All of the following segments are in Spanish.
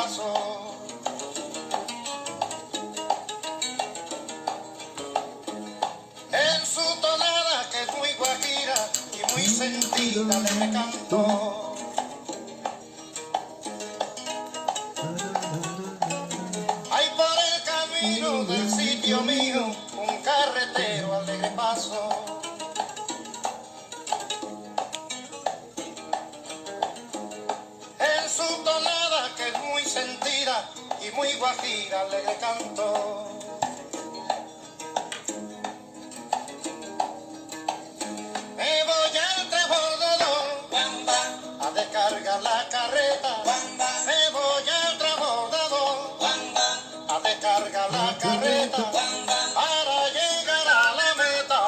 paso. En su tonada que es muy guajira y muy sentida le cantó. Hay por el camino del sitio mío un carretero alegre paso. En su tonada que es muy sentida y muy guajira alegre cantó. Me voy al transbordador a descargar la carreta. Me voy al transbordador a descargar la carreta para llegar a la meta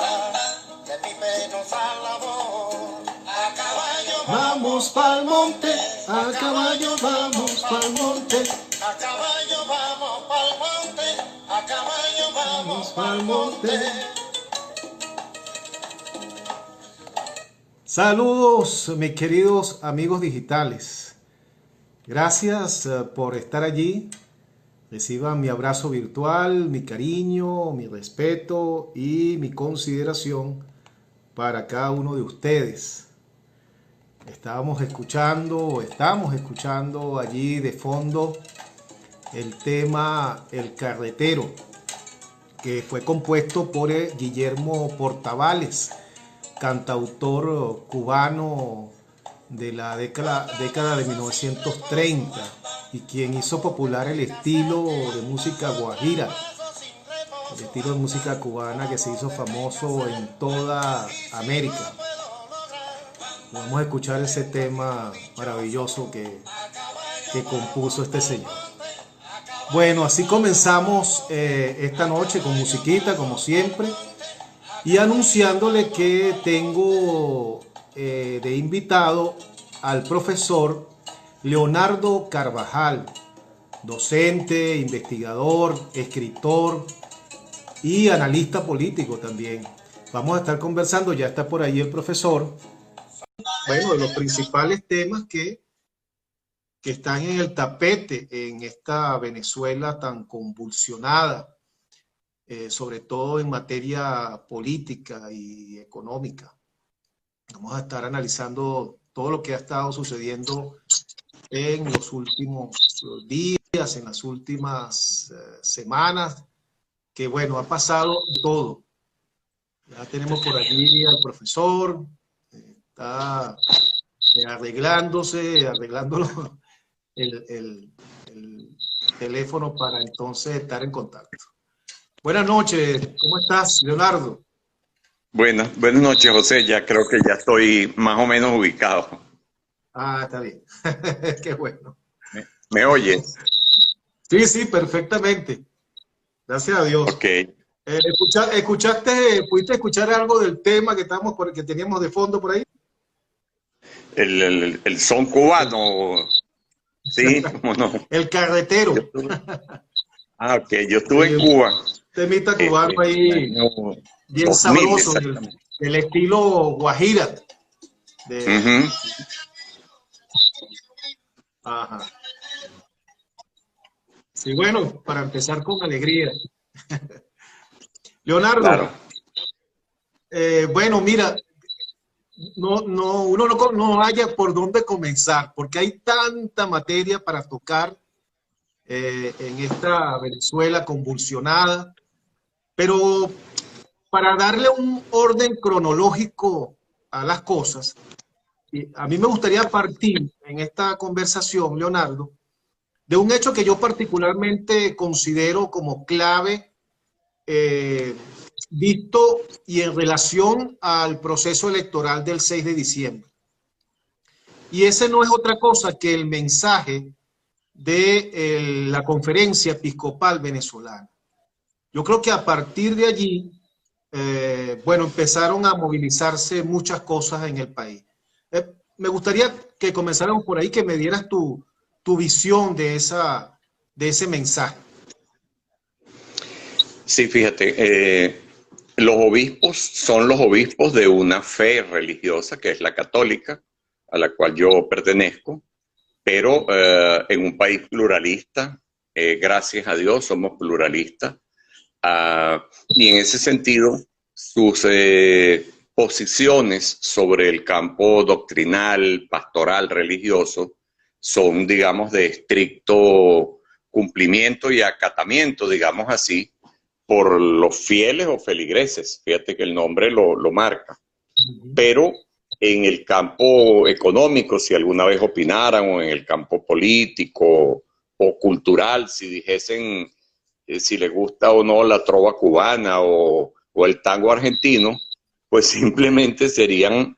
de mi penosa labor. A caballo Vamos pa'l monte, a caballo vamos pa'l monte, a caballo vamos pa'l monte, a caballo vamos pa'l monte. Saludos, mis queridos amigos digitales. Gracias por estar allí. Reciban mi abrazo virtual, mi cariño, mi respeto y mi consideración para cada uno de ustedes. Estamos escuchando allí de fondo el tema El Carretero, que fue compuesto por Guillermo Portavales, cantautor cubano de la década de 1930 y quien hizo popular el estilo de música guajira, el estilo de música cubana que se hizo famoso en toda América. Vamos a escuchar ese tema maravilloso que compuso este señor. Bueno, así comenzamos esta noche con musiquita, como siempre, y anunciándole que tengo de invitado al profesor Leonardo Carvajal, docente, investigador, escritor y analista político también. Vamos a estar conversando, ya está por ahí el profesor, bueno, de los principales temas que están en el tapete en esta Venezuela tan convulsionada, sobre todo en materia política y económica. Vamos a estar analizando todo lo que ha estado sucediendo en los últimos días, en las últimas semanas, que bueno, ha pasado todo. Ya tenemos por allí al profesor, está arreglando el teléfono para entonces estar en contacto. Buenas noches, ¿cómo estás, Leonardo? Buenas noches, José. Ya creo que ya estoy más o menos ubicado. Ah, está bien. Qué bueno. ¿Me oyes? Sí, perfectamente. Gracias a Dios. Ok. ¿Pudiste escuchar algo del tema que teníamos de fondo por ahí? El son cubano. Sí, cómo no. El carretero. Ok, yo estuve en Cuba. Temita cubano ahí, bien 2000, sabroso, del estilo guajira. Ajá. Sí, bueno, para empezar con alegría. Leonardo, claro. Bueno, mira, uno no haya por dónde comenzar, porque hay tanta materia para tocar en esta Venezuela convulsionada, pero para darle un orden cronológico a las cosas, a mí me gustaría partir en esta conversación, Leonardo, de un hecho que yo particularmente considero como clave, visto y en relación al proceso electoral del 6 de diciembre. Y ese no es otra cosa que el mensaje de la Conferencia Episcopal Venezolana. Yo creo que a partir de allí, bueno, empezaron a movilizarse muchas cosas en el país. Me gustaría que comenzáramos por ahí, que me dieras tu visión de ese mensaje. Sí, fíjate, los obispos son los obispos de una fe religiosa, que es la católica, a la cual yo pertenezco, pero en un país pluralista, gracias a Dios somos pluralistas, y en ese sentido sus posiciones sobre el campo doctrinal, pastoral, religioso, son, digamos, de estricto cumplimiento y acatamiento, digamos así, por los fieles o feligreses. Fíjate que el nombre lo marca. Pero en el campo económico, si alguna vez opinaran, o en el campo político o cultural, si dijesen si les gusta o no la trova cubana o el tango argentino, pues simplemente serían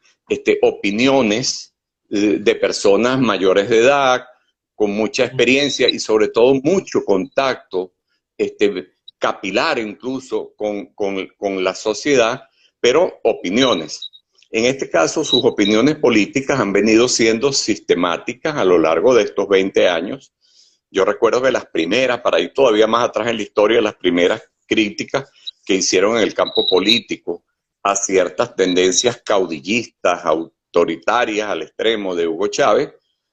opiniones de personas mayores de edad, con mucha experiencia y sobre todo mucho contacto capilar incluso con la sociedad, pero opiniones. En este caso, sus opiniones políticas han venido siendo sistemáticas a lo largo de estos 20 años. Yo recuerdo que las primeras, para ir todavía más atrás en la historia, las primeras críticas que hicieron en el campo político a ciertas tendencias caudillistas, autoritarias al extremo de Hugo Chávez,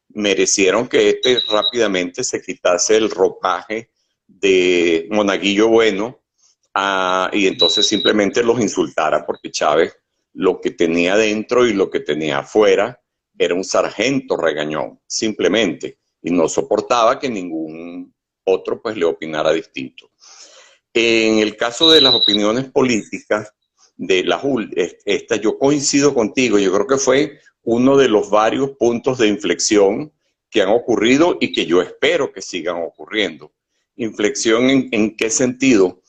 merecieron que rápidamente se quitase el ropaje de monaguillo bueno y entonces simplemente los insultara, porque Chávez lo que tenía dentro y lo que tenía afuera era un sargento regañón, simplemente, y no soportaba que ningún otro pues le opinara distinto. En el caso de las opiniones políticas, de yo coincido contigo, yo creo que fue uno de los varios puntos de inflexión que han ocurrido y que yo espero que sigan ocurriendo. Inflexión ¿en qué sentido?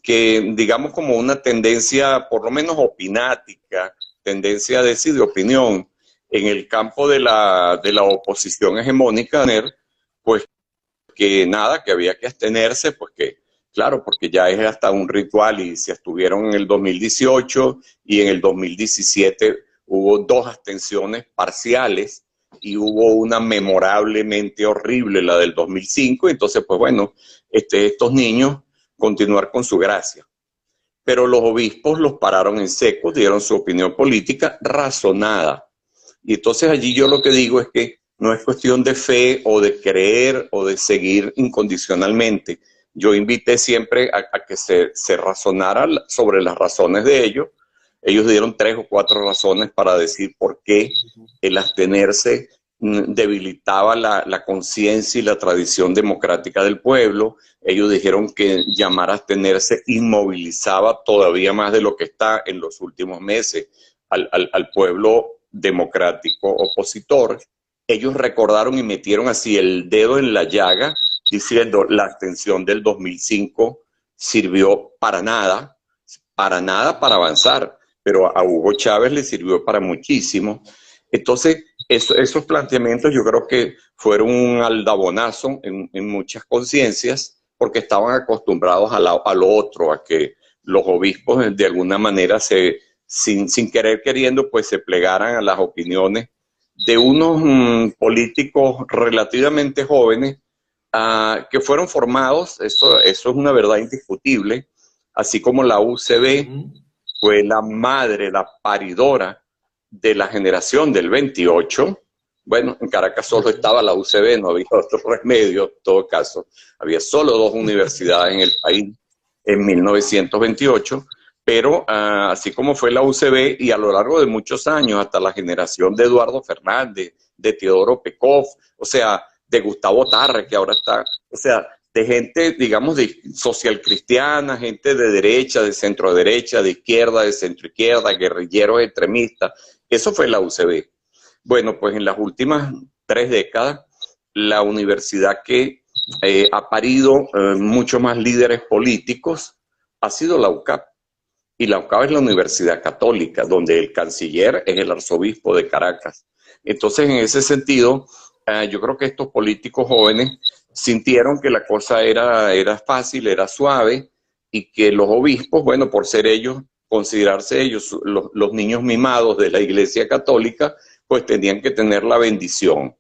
Que digamos como una tendencia por lo menos opinática, tendencia de opinión en el campo de la oposición hegemónica, pues que nada, que había que abstenerse, pues que claro, porque ya es hasta un ritual y se abstuvieron en el 2018 y en el 2017 hubo 2 abstenciones parciales y hubo una memorablemente horrible, la del 2005, entonces pues bueno, estos niños continuar con su gracia. Pero los obispos los pararon en seco, dieron su opinión política razonada. Y entonces allí yo lo que digo es que no es cuestión de fe o de creer o de seguir incondicionalmente. Yo invité siempre a que se razonara sobre las razones de ellos. Ellos dieron 3 o 4 razones para decir por qué el abstenerse debilitaba la conciencia y la tradición democrática del pueblo. Ellos dijeron que llamar a abstenerse inmovilizaba todavía más de lo que está en los últimos meses al pueblo democrático opositor. Ellos recordaron y metieron así el dedo en la llaga, diciendo la abstención del 2005 sirvió para nada para avanzar, pero a Hugo Chávez le sirvió para muchísimo. Entonces, esos planteamientos yo creo que fueron un aldabonazo en muchas conciencias, porque estaban acostumbrados a lo otro, a que los obispos de alguna manera sin querer queriendo, pues se plegaran a las opiniones de unos políticos relativamente jóvenes que fueron formados, eso es una verdad indiscutible, así como la UCB fue la madre, la paridora de la generación del 28. Bueno, en Caracas solo estaba la UCB, no había otro remedio, en todo caso. Había solo 2 universidades en el país en 1928, pero así como fue la UCB y a lo largo de muchos años, hasta la generación de Eduardo Fernández, de Teodoro Pekov, o sea, de Gustavo Tarre, que ahora está, o sea, de gente, digamos, de social cristiana, gente de derecha, de centro derecha, de izquierda, de centro izquierda, guerrilleros extremistas. Eso fue la UCB. Bueno, pues en las últimas 3 décadas, la universidad que ha parido muchos más líderes políticos ha sido la UCAP. Y la UCAP es la Universidad Católica, donde el canciller es el arzobispo de Caracas. Entonces, en ese sentido, yo creo que estos políticos jóvenes sintieron que la cosa era fácil, era suave, y que los obispos, bueno, por ser ellos, considerarse ellos los niños mimados de la Iglesia Católica, pues tenían que tener la bendición.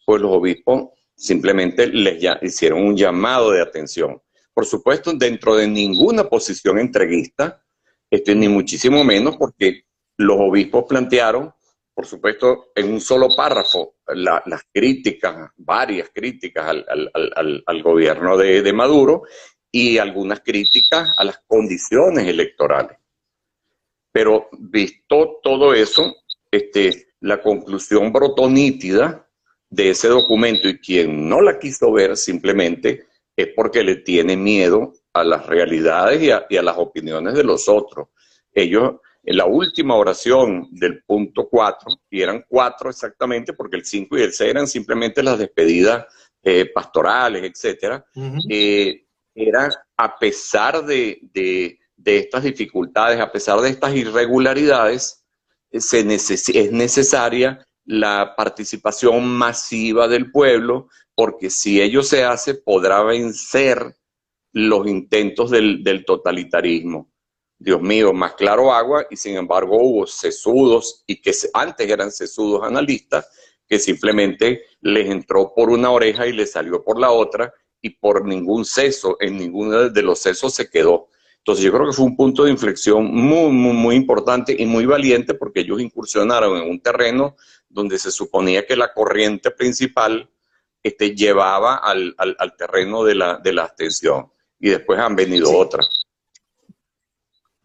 Pues los obispos simplemente les hicieron un llamado de atención. Por supuesto, dentro de ninguna posición entreguista, ni muchísimo menos, porque los obispos plantearon por supuesto, en un solo párrafo las críticas, varias críticas al gobierno de Maduro y algunas críticas a las condiciones electorales. Pero visto todo eso, la conclusión brotó nítida de ese documento, y quien no la quiso ver simplemente es porque le tiene miedo a las realidades y a las opiniones de los otros. Ellos, en la última oración del punto 4, y eran 4 exactamente, porque el 5 y el 6 eran simplemente las despedidas pastorales, etcétera, era a pesar de estas dificultades, a pesar de estas irregularidades, es necesaria la participación masiva del pueblo, porque si ello se hace, podrá vencer los intentos del totalitarismo. Dios mío, más claro agua, y sin embargo hubo sesudos, y que antes eran sesudos analistas, que simplemente les entró por una oreja y les salió por la otra, y por ningún seso, en ninguno de los sesos se quedó. Entonces yo creo que fue un punto de inflexión muy importante y muy valiente, porque ellos incursionaron en un terreno donde se suponía que la corriente principal llevaba al terreno de la abstención, y después han venido otras.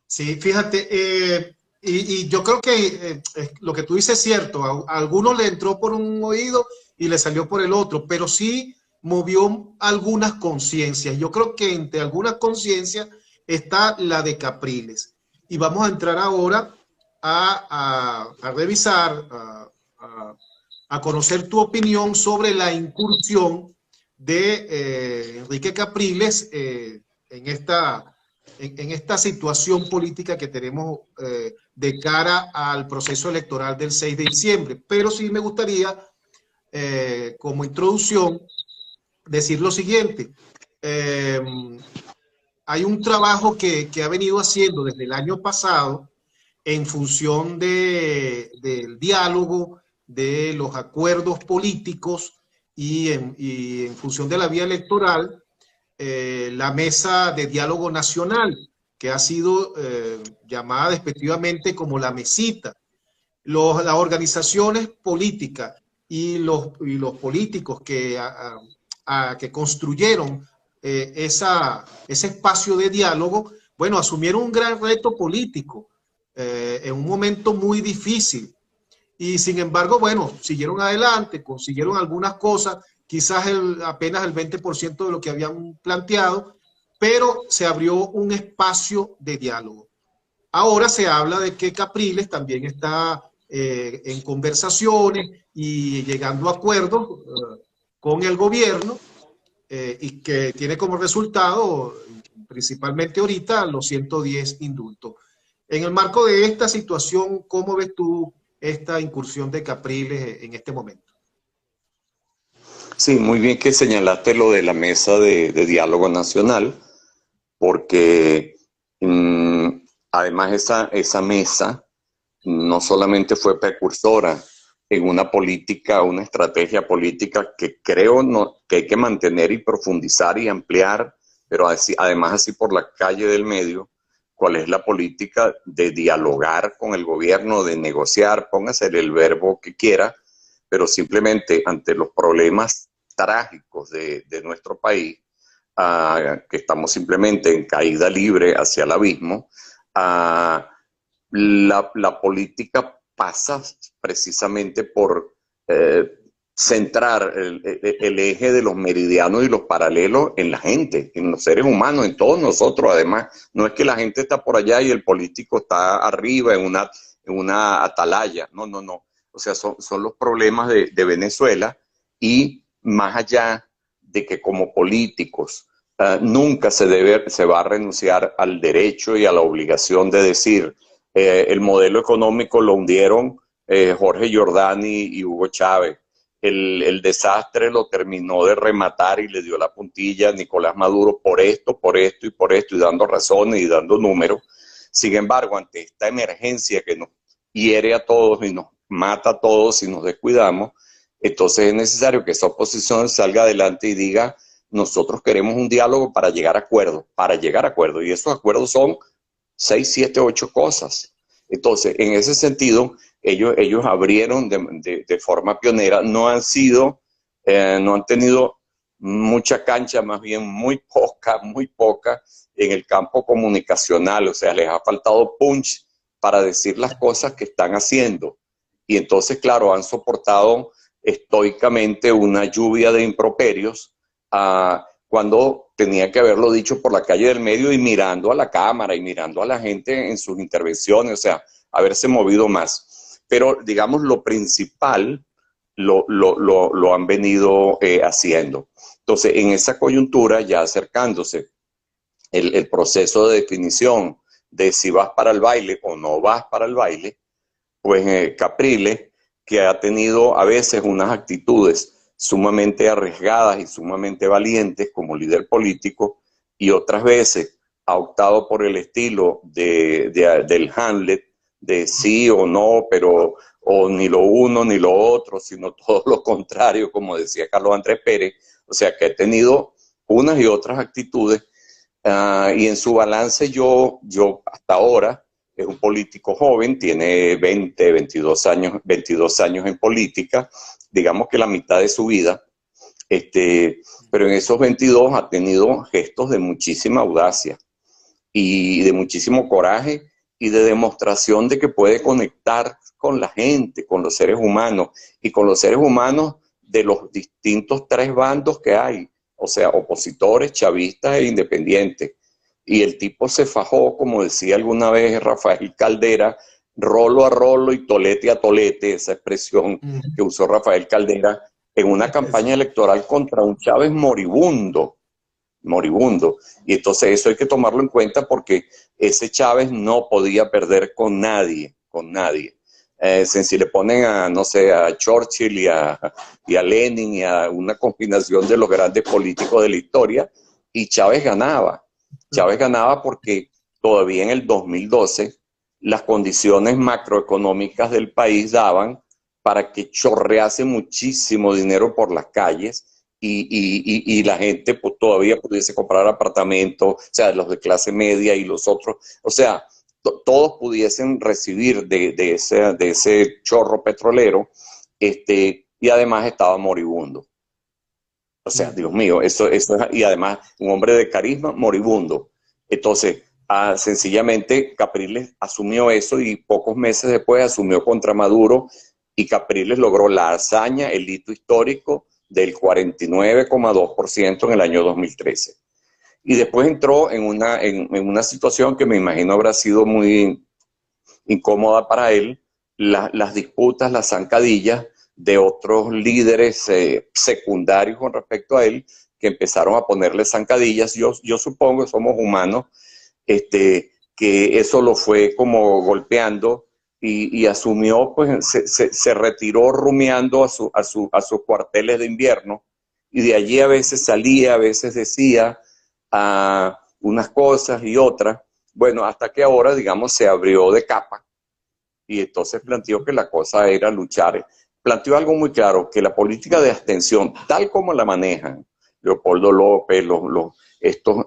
Sí, fíjate, y yo creo que lo que tú dices es cierto. A algunos le entró por un oído y le salió por el otro, pero sí movió algunas conciencias. Yo creo que entre algunas conciencias está la de Capriles. Y vamos a entrar ahora a revisar, a conocer tu opinión sobre la incursión de Enrique Capriles en esta situación política que tenemos de cara al proceso electoral del 6 de diciembre. Pero sí me gustaría, como introducción, decir lo siguiente. Hay un trabajo que ha venido haciendo desde el año pasado en función del diálogo, de los acuerdos políticos y en función de la vía electoral, la Mesa de Diálogo Nacional, que ha sido llamada despectivamente como la mesita. Las organizaciones políticas y los políticos que construyeron ese espacio de diálogo, bueno, asumieron un gran reto político en un momento muy difícil. Y sin embargo, bueno, siguieron adelante, consiguieron algunas cosas, quizás apenas el 20% de lo que habían planteado, pero se abrió un espacio de diálogo. Ahora se habla de que Capriles también está en conversaciones y llegando a acuerdos con el gobierno, y que tiene como resultado, principalmente ahorita, los 110 indultos. En el marco de esta situación, ¿cómo ves tú esta incursión de Capriles en este momento? Sí, muy bien que señalaste lo de la Mesa de Diálogo Nacional, porque además esa mesa no solamente fue precursora en una política, una estrategia política que creo que hay que mantener y profundizar y ampliar, pero además así por la calle del medio, cuál es la política de dialogar con el gobierno, de negociar, póngase el verbo que quiera, pero simplemente ante los problemas trágicos de nuestro país, que estamos simplemente en caída libre hacia el abismo, la política pasa precisamente por centrar el eje de los meridianos y los paralelos en la gente, en los seres humanos, en todos nosotros. Además, no es que la gente está por allá y el político está arriba en una atalaya. No, no, no. O sea, son los problemas de Venezuela, y más allá de que como políticos nunca se va a renunciar al derecho y a la obligación de decir el modelo económico lo hundieron Jorge Giordani y Hugo Chávez. El desastre lo terminó de rematar y le dio la puntilla a Nicolás Maduro por esto y dando razones y dando números. Sin embargo, ante esta emergencia que nos hiere a todos y nos mata a todos si nos descuidamos, entonces es necesario que esa oposición salga adelante y diga: nosotros queremos un diálogo para llegar a acuerdos, y esos acuerdos son 6, 7, 8 cosas. Entonces, en ese sentido, ellos abrieron de forma pionera, no han tenido mucha cancha, más bien muy poca en el campo comunicacional, o sea, les ha faltado punch para decir las cosas que están haciendo. Y entonces, claro, han soportado estoicamente una lluvia de improperios cuando tenía que haberlo dicho por la calle del medio y mirando a la cámara y mirando a la gente en sus intervenciones, o sea, haberse movido más. Pero, digamos, lo principal lo han venido haciendo. Entonces, en esa coyuntura, ya acercándose el proceso de definición de si vas para el baile o no vas para el baile, pues Capriles, que ha tenido a veces unas actitudes sumamente arriesgadas y sumamente valientes como líder político, y otras veces ha optado por el estilo del Hamlet, de sí o no, pero o ni lo uno ni lo otro, sino todo lo contrario, como decía Carlos Andrés Pérez. O sea, que ha tenido unas y otras actitudes, y en su balance yo hasta ahora es un político joven, tiene 22 años en política, digamos que la mitad de su vida, pero en esos 22 ha tenido gestos de muchísima audacia y de muchísimo coraje y de demostración de que puede conectar con la gente, con los seres humanos, y con los seres humanos de los distintos tres bandos que hay, o sea, opositores, chavistas e independientes. Y el tipo se fajó, como decía alguna vez Rafael Caldera, rolo a rolo y tolete a tolete, esa expresión que usó Rafael Caldera, en una campaña electoral contra un Chávez moribundo. Y entonces eso hay que tomarlo en cuenta, porque ese Chávez no podía perder con nadie. Si le ponen a, no sé, a Churchill y a Lenin y a una combinación de los grandes políticos de la historia, y Chávez ganaba. Chávez ganaba porque todavía en el 2012 las condiciones macroeconómicas del país daban para que chorrease muchísimo dinero por las calles y la gente pues, todavía pudiese comprar apartamentos, o sea, los de clase media y los otros, o sea, todos pudiesen recibir de ese chorro petrolero, y además estaba moribundo. O sea, Dios mío, eso es, y además un hombre de carisma moribundo. Entonces, sencillamente Capriles asumió eso y pocos meses después asumió contra Maduro, y Capriles logró la hazaña, el hito histórico del 49,2% en el año 2013. Y después entró en una situación que me imagino habrá sido muy incómoda para él, las disputas, las zancadillas de otros líderes secundarios con respecto a él, que empezaron a ponerle zancadillas. Yo supongo, somos humanos, que eso lo fue como golpeando y asumió, pues se retiró rumiando a sus cuarteles de invierno, y de allí a veces salía, a veces decía unas cosas y otras, bueno, hasta que ahora, digamos, se abrió de capa y entonces planteó que la cosa era luchar. Planteó algo muy claro, que la política de abstención, tal como la manejan Leopoldo López, estos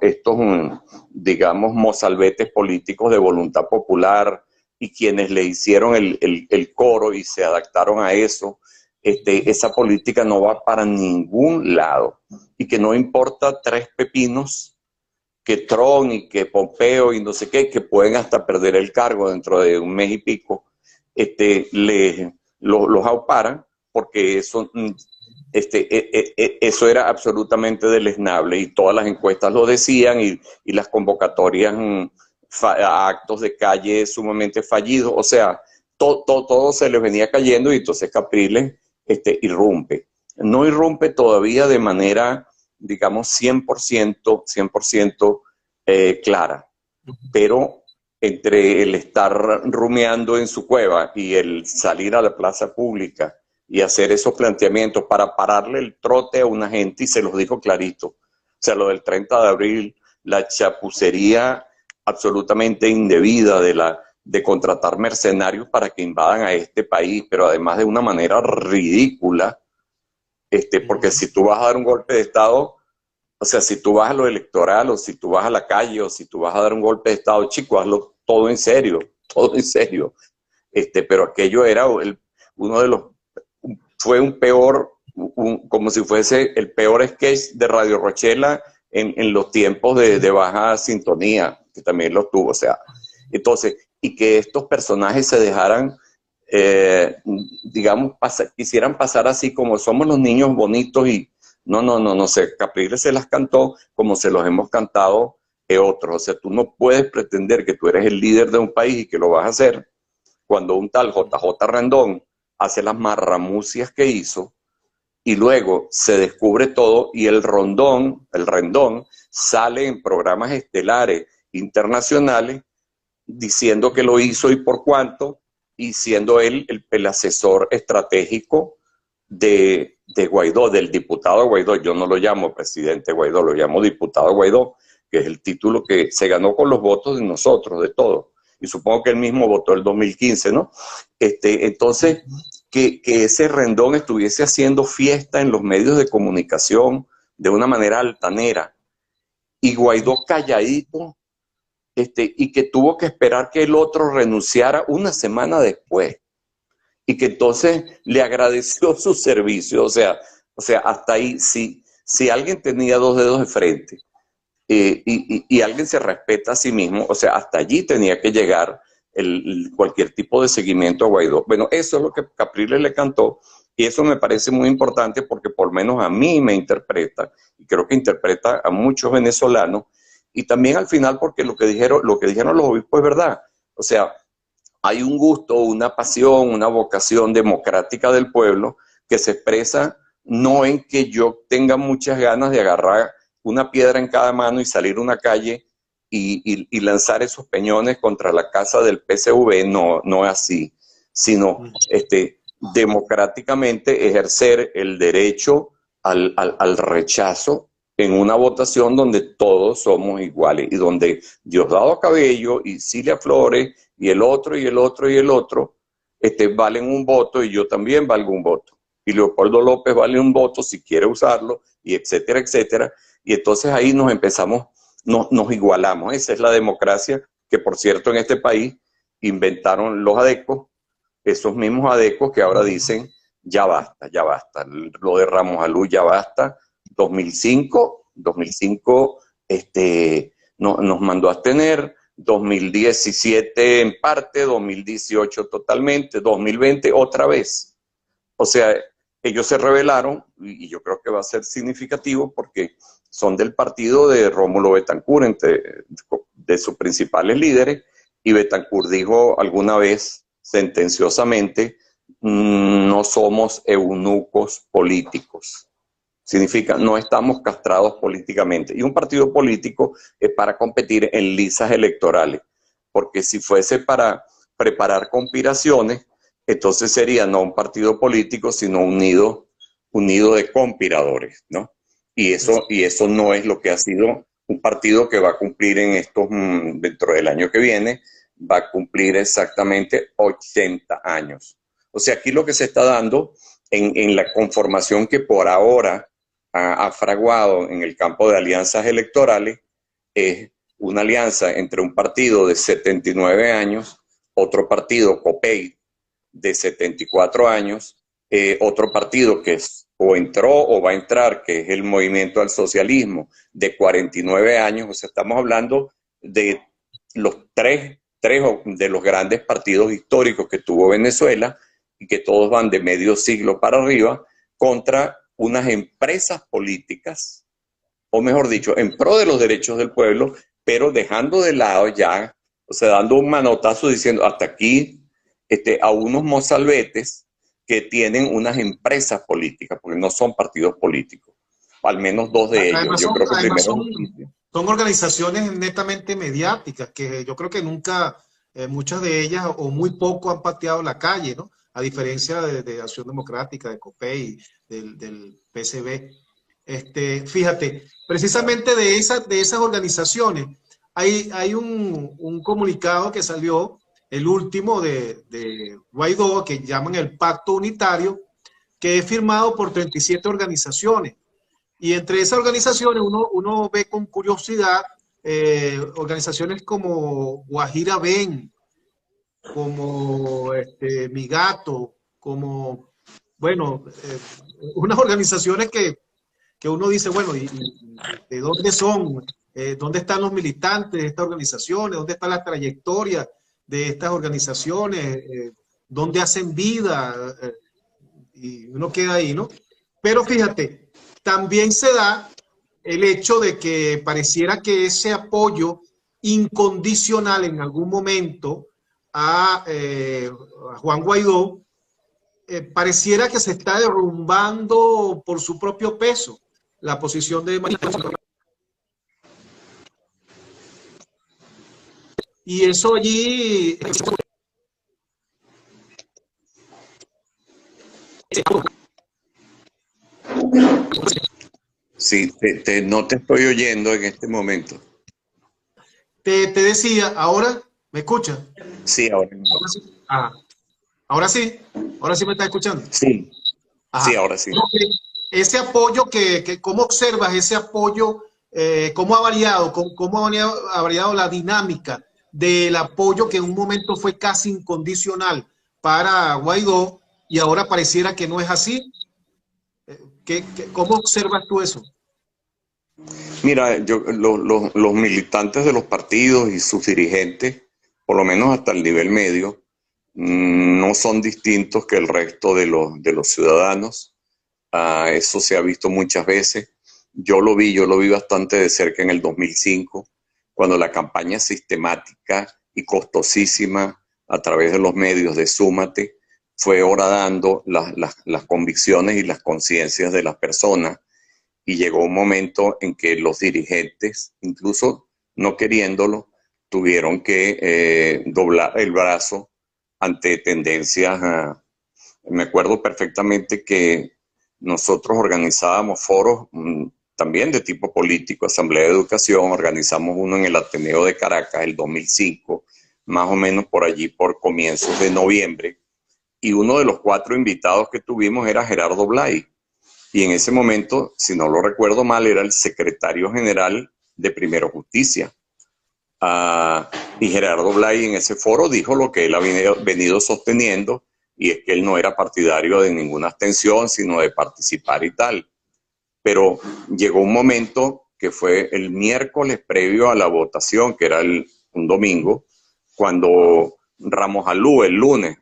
digamos, mozalbetes políticos de voluntad popular y quienes le hicieron el coro y se adaptaron a eso, esa política no va para ningún lado, y que no importa tres pepinos, que Trump y que Pompeo y no sé qué, que pueden hasta perder el cargo dentro de un mes y pico, los auparan, porque eso, eso era absolutamente deleznable, y todas las encuestas lo decían, y las convocatorias a actos de calle sumamente fallidos, o sea, todo se les venía cayendo, y entonces Capriles irrumpe. No irrumpe todavía de manera, digamos, 100% clara, pero entre el estar rumiando en su cueva y el salir a la plaza pública y hacer esos planteamientos para pararle el trote a una gente, y se los dijo clarito, o sea, lo del 30 de abril, la chapucería absolutamente indebida de contratar mercenarios para que invadan a este país, pero además de una manera ridícula, porque si tú vas a dar un golpe de Estado, o sea, si tú vas a lo electoral, o si tú vas a la calle, o si tú vas a dar un golpe de Estado, chico, hazlo todo en serio, todo en serio. pero aquello era uno de los, fue un peor, como si fuese el peor sketch de Radio Rochela en los tiempos de baja sintonía, que también los tuvo, o sea, entonces, y que estos personajes se dejaran, digamos, quisieran pasar así como somos los niños bonitos y no sé, Capriles se las cantó como se los hemos cantado otros, o sea, tú no puedes pretender que tú eres el líder de un país y que lo vas a hacer cuando un tal JJ Rendón hace las marramucias que hizo y luego se descubre todo y el Rendón sale en programas estelares internacionales diciendo que lo hizo y por cuánto, y siendo él el asesor estratégico de Guaidó, del diputado Guaidó. Yo no lo llamo presidente Guaidó, lo llamo diputado Guaidó, que es el título que se ganó con los votos de nosotros, de todos. Y supongo que él mismo votó el 2015, ¿no? Entonces, que ese Rendón estuviese haciendo fiesta en los medios de comunicación de una manera altanera y Guaidó calladito, y que tuvo que esperar que el otro renunciara una semana después y que entonces le agradeció su servicio, o sea hasta ahí, si alguien tenía dos dedos de frente y alguien se respeta a sí mismo, o sea, hasta allí tenía que llegar cualquier tipo de seguimiento a Guaidó. Bueno, eso es lo que Capriles le cantó y eso me parece muy importante porque por lo menos a mí me interpreta y creo que interpreta a muchos venezolanos y también al final porque lo que dijeron los obispos es verdad, o sea, hay un gusto, una pasión, una vocación democrática del pueblo que se expresa no en que yo tenga muchas ganas de agarrar una piedra en cada mano y salir a una calle y lanzar esos peñones contra la casa del PSV, no es así, sino democráticamente ejercer el derecho al rechazo en una votación donde todos somos iguales y donde Diosdado Cabello y Cilia Flores y el otro y el otro y el otro valen un voto y yo también valgo un voto. Y Leopoldo López vale un voto si quiere usarlo y etcétera, etcétera. Y entonces ahí nos empezamos, nos igualamos. Esa es la democracia que, por cierto, en este país inventaron los adecos, esos mismos adecos que ahora dicen ya basta, lo de Ramos Alú ya basta. 2005 nos mandó a tener, 2017 en parte, 2018 totalmente, 2020 otra vez. O sea, ellos se rebelaron y yo creo que va a ser significativo porque son del partido de Rómulo Betancourt, de sus principales líderes, y Betancourt dijo alguna vez sentenciosamente, no somos eunucos políticos. Significa, no estamos castrados políticamente. Y un partido político es para competir en listas electorales, porque si fuese para preparar conspiraciones, entonces sería no un partido político, sino un nido de conspiradores, ¿no? Y eso no es lo que ha sido un partido que va a cumplir dentro del año que viene, va a cumplir exactamente 80 años. O sea, aquí lo que se está dando en la conformación que por ahora ha fraguado en el campo de alianzas electorales es una alianza entre un partido de 79 años, otro partido, COPEI, de 74 años, otro partido que o entró o va a entrar, que es el Movimiento al Socialismo, de 49 años. O sea, estamos hablando de los tres de los grandes partidos históricos que tuvo Venezuela y que todos van de medio siglo para arriba contra unas empresas políticas, o mejor dicho, en pro de los derechos del pueblo, pero dejando de lado ya, o sea, dando un manotazo diciendo hasta aquí a unos mozalbetes que tienen unas empresas políticas, porque no son partidos políticos, al menos dos de ellos. Yo creo que primero son organizaciones netamente mediáticas, que yo creo que nunca, muchas de ellas o muy poco han pateado la calle, ¿no? A diferencia de Acción Democrática, de COPEI, del PSB. Fíjate, precisamente de esas organizaciones, hay un comunicado que salió, el último de Guaidó, que llaman el Pacto Unitario, que es firmado por 37 organizaciones. Y entre esas organizaciones uno ve con curiosidad organizaciones como Guajira Ben, como Mi Gato, como, bueno, unas organizaciones que uno dice, bueno, ¿y de dónde son? ¿Dónde están los militantes de estas organizaciones? ¿Dónde está la trayectoria de estas organizaciones? ¿Dónde hacen vida? Y uno queda ahí, ¿no? Pero fíjate, también se da el hecho de que pareciera que ese apoyo incondicional en algún momento a Juan Guaidó pareciera que se está derrumbando por su propio peso la posición de Manifestación. Y eso allí Sí, no te estoy oyendo en este momento. te decía, ahora, ¿me escucha? Sí, ahora no. Ahora sí. Ah, ahora sí me está escuchando. Sí, sí, Ajá. ahora sí. Ese apoyo ¿cómo observas ese apoyo? ¿Cómo ha variado? ¿Cómo ha variado la dinámica del apoyo que en un momento fue casi incondicional para Guaidó y ahora pareciera que no es así? ¿Cómo observas tú eso? Mira, los militantes de los partidos y sus dirigentes, por lo menos hasta el nivel medio, no son distintos que el resto de los ciudadanos. Eso se ha visto muchas veces. Yo lo vi bastante de cerca en el 2005, cuando la campaña sistemática y costosísima a través de los medios de Súmate fue horadando las convicciones y las conciencias de las personas, y llegó un momento en que los dirigentes, incluso no queriéndolo, tuvieron que doblar el brazo ante tendencias. Me acuerdo perfectamente que nosotros organizábamos foros también de tipo político, Asamblea de Educación, organizamos uno en el Ateneo de Caracas el 2005, más o menos por allí, por comienzos de noviembre, y uno de los 4 invitados que tuvimos era Gerardo Blay, y en ese momento, si no lo recuerdo mal, era el secretario general de Primero Justicia. Y Gerardo Blay en ese foro dijo lo que él ha venido sosteniendo, y es que él no era partidario de ninguna abstención, sino de participar y tal. Pero llegó un momento que fue el miércoles previo a la votación, que era un domingo, cuando Ramos Alú el lunes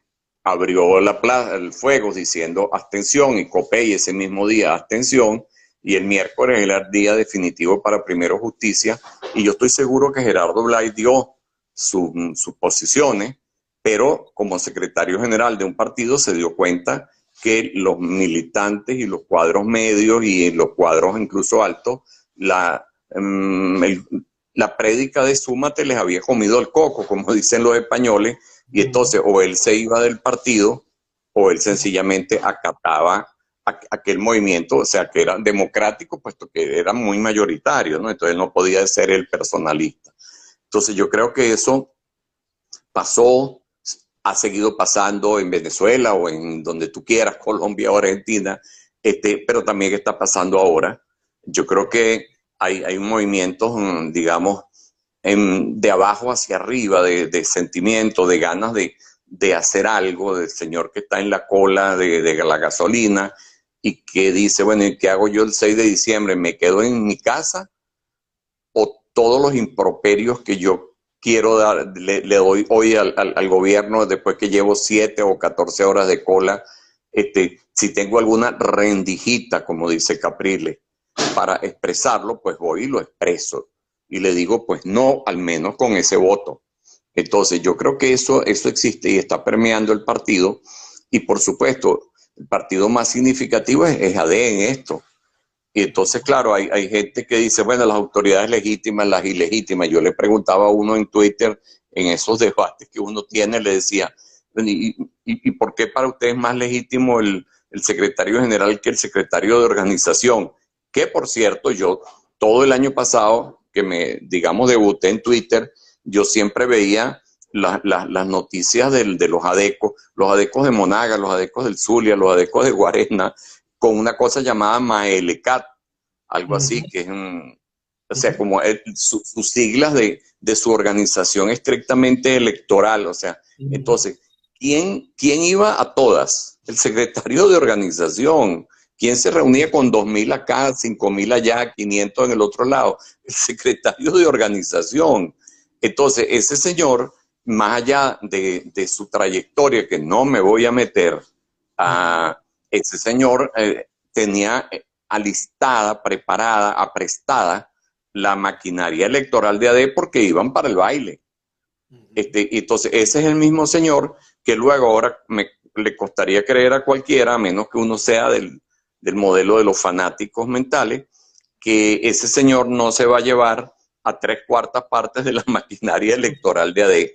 abrió la plaza, el fuego diciendo abstención, y Copey ese mismo día abstención, y el miércoles era el día definitivo para Primero Justicia, y yo estoy seguro que Gerardo Blay dio sus posiciones, pero como secretario general de un partido se dio cuenta que los militantes y los cuadros medios y los cuadros incluso altos, la prédica de Súmate les había comido el coco, como dicen los españoles, y entonces o él se iba del partido o él sencillamente acataba aquel movimiento, o sea, que era democrático, puesto que era muy mayoritario, ¿no? Entonces no podía ser el personalista. Entonces yo creo que eso pasó, ha seguido pasando en Venezuela o en donde tú quieras, Colombia o Argentina, pero también está pasando ahora. Yo creo que hay un movimiento, digamos, de abajo hacia arriba, de sentimiento, de ganas de hacer algo, del señor que está en la cola de la gasolina y que dice, bueno, ¿y qué hago yo el 6 de diciembre? ¿Me quedo en mi casa o todos los improperios que yo quiero dar, le doy hoy al gobierno después que llevo 7 o 14 horas de cola? Si tengo alguna rendijita, como dice Capriles, para expresarlo, pues voy y lo expreso. Y le digo, pues no, al menos con ese voto. Entonces yo creo que eso existe y está permeando el partido. Y por supuesto, el partido más significativo es AD en esto. Y entonces, claro, hay gente que dice, bueno, las autoridades legítimas, las ilegítimas. Yo le preguntaba a uno en Twitter, en esos debates que uno tiene, le decía, ¿y por qué para usted es más legítimo el secretario general que el secretario de organización? Que, por cierto, yo todo el año pasado, que digamos, debuté en Twitter, yo siempre veía las noticias de los adecos de Monagas, los adecos del Zulia, los adecos de Guarena, con una cosa llamada Maelecat, algo así, que es o sea, como sus siglas de su organización estrictamente electoral, o sea, Entonces, ¿quién iba a todas? El secretario de organización. ¿Quién se reunía con 2.000 acá, 5.000 allá, 500 en el otro lado? El secretario de organización. Entonces, ese señor, más allá de su trayectoria, que no me voy a meter, ese señor tenía alistada, preparada, aprestada la maquinaria electoral de AD porque iban para el baile. Entonces, ese es el mismo señor que luego ahora le costaría creer a cualquiera, a menos que uno sea del modelo de los fanáticos mentales, que ese señor no se va a llevar a 3/4 partes de la maquinaria electoral de AD,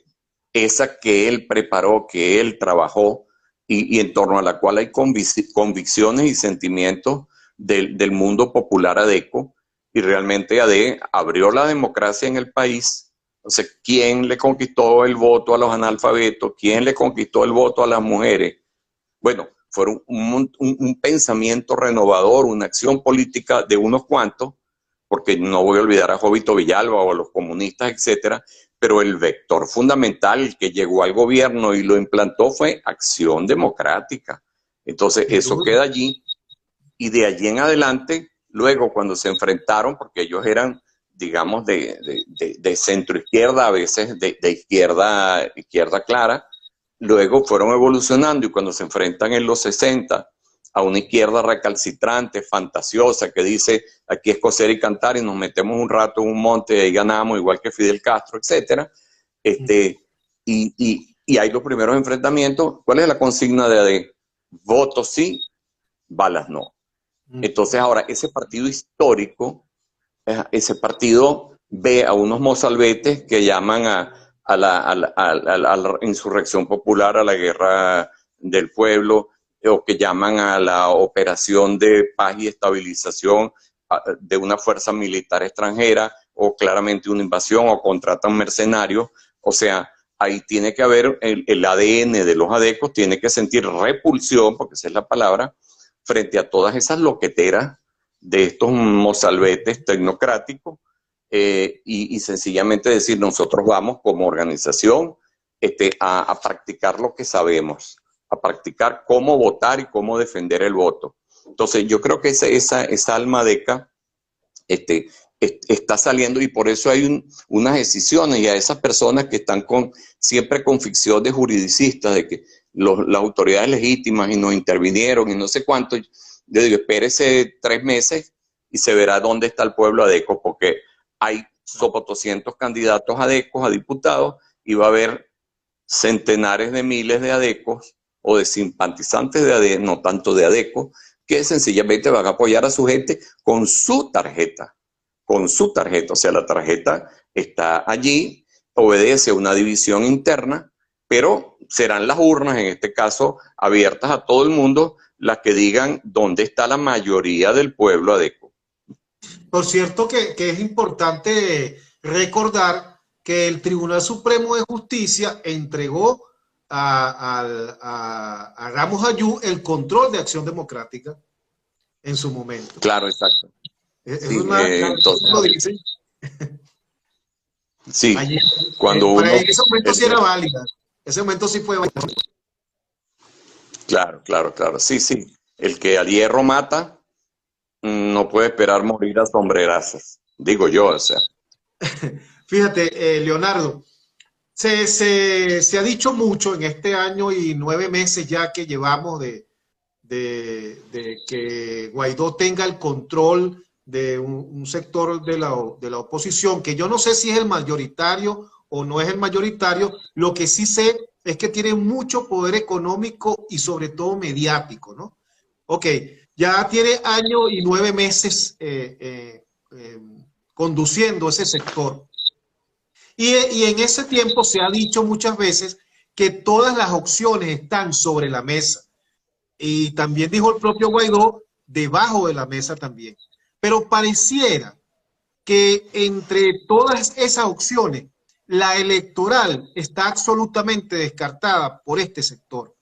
esa que él preparó, que él trabajó y en torno a la cual hay convicciones y sentimientos del mundo popular adeco, y realmente AD abrió la democracia en el país. Entonces, ¿quién le conquistó el voto a los analfabetos? ¿Quién le conquistó el voto a las mujeres? Bueno, fueron un pensamiento renovador, una acción política de unos cuantos, porque no voy a olvidar a Jovito Villalba o a los comunistas, etcétera, pero el vector fundamental, el que llegó al gobierno y lo implantó, fue Acción Democrática. Entonces, eso queda allí, y de allí en adelante, luego cuando se enfrentaron, porque ellos eran, digamos, de centro izquierda, a veces de izquierda clara, luego fueron evolucionando, y cuando se enfrentan en los 60 a una izquierda recalcitrante, fantasiosa, que dice aquí es coser y cantar y nos metemos un rato en un monte y ahí ganamos, igual que Fidel Castro, etcétera. Y hay los primeros enfrentamientos. ¿Cuál es la consigna de AD? Votos sí, balas no. Entonces ahora ese partido histórico, ese partido ve a unos mozalbetes que llaman a la insurrección popular, a la guerra del pueblo, o que llaman a la operación de paz y estabilización de una fuerza militar extranjera, o claramente una invasión, o contratan mercenarios. O sea, ahí tiene que haber el ADN de los adecos, tiene que sentir repulsión, porque esa es la palabra, frente a todas esas loqueteras de estos mozalbetes tecnocráticos, y sencillamente decir, nosotros vamos como organización a practicar lo que sabemos, a practicar cómo votar y cómo defender el voto. Entonces yo creo que esa alma adeca está saliendo, y por eso hay unas decisiones, y a esas personas que están siempre con ficciones juridicistas de que las autoridades legítimas y nos intervinieron y no sé cuánto, yo digo, espérese 3 meses y se verá dónde está el pueblo adeco, porque hay 200 candidatos adecos a diputados, y va a haber centenares de miles de adecos o de simpatizantes de AD, no tanto de adecos, que sencillamente van a apoyar a su gente con su tarjeta. O sea, la tarjeta está allí, obedece a una división interna, pero serán las urnas, en este caso, abiertas a todo el mundo, las que digan dónde está la mayoría del pueblo adeco. Por cierto que es importante recordar que el Tribunal Supremo de Justicia entregó a Ramos Ayú el control de Acción Democrática en su momento. Claro, exacto. Sí, entonces, lo dice. Sí, allí, cuando uno... En ese momento sí era válida. Ese momento sí fue válida. Claro. Sí. El que al hierro mata no puede esperar morir a sombrerazos. Digo yo, o sea. Fíjate, Leonardo, se ha dicho mucho en este año y 9 meses ya que llevamos de que Guaidó tenga el control de un sector de la oposición, que yo no sé si es el mayoritario o no es el mayoritario. Lo que sí sé es que tiene mucho poder económico y sobre todo mediático, ¿no? Ok, ya tiene año y 9 meses conduciendo ese sector. Y en ese tiempo se ha dicho muchas veces que todas las opciones están sobre la mesa. Y también dijo el propio Guaidó, debajo de la mesa también. Pero pareciera que entre todas esas opciones, la electoral está absolutamente descartada por este sector.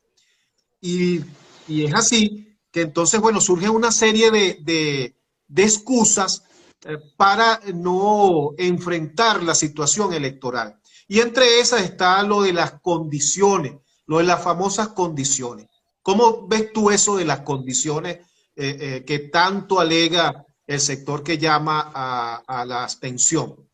Y es así que entonces, bueno, surge una serie de excusas para no enfrentar la situación electoral. Y entre esas está lo de las condiciones, lo de las famosas condiciones. ¿Cómo ves tú eso de las condiciones que tanto alega el sector que llama a la abstención?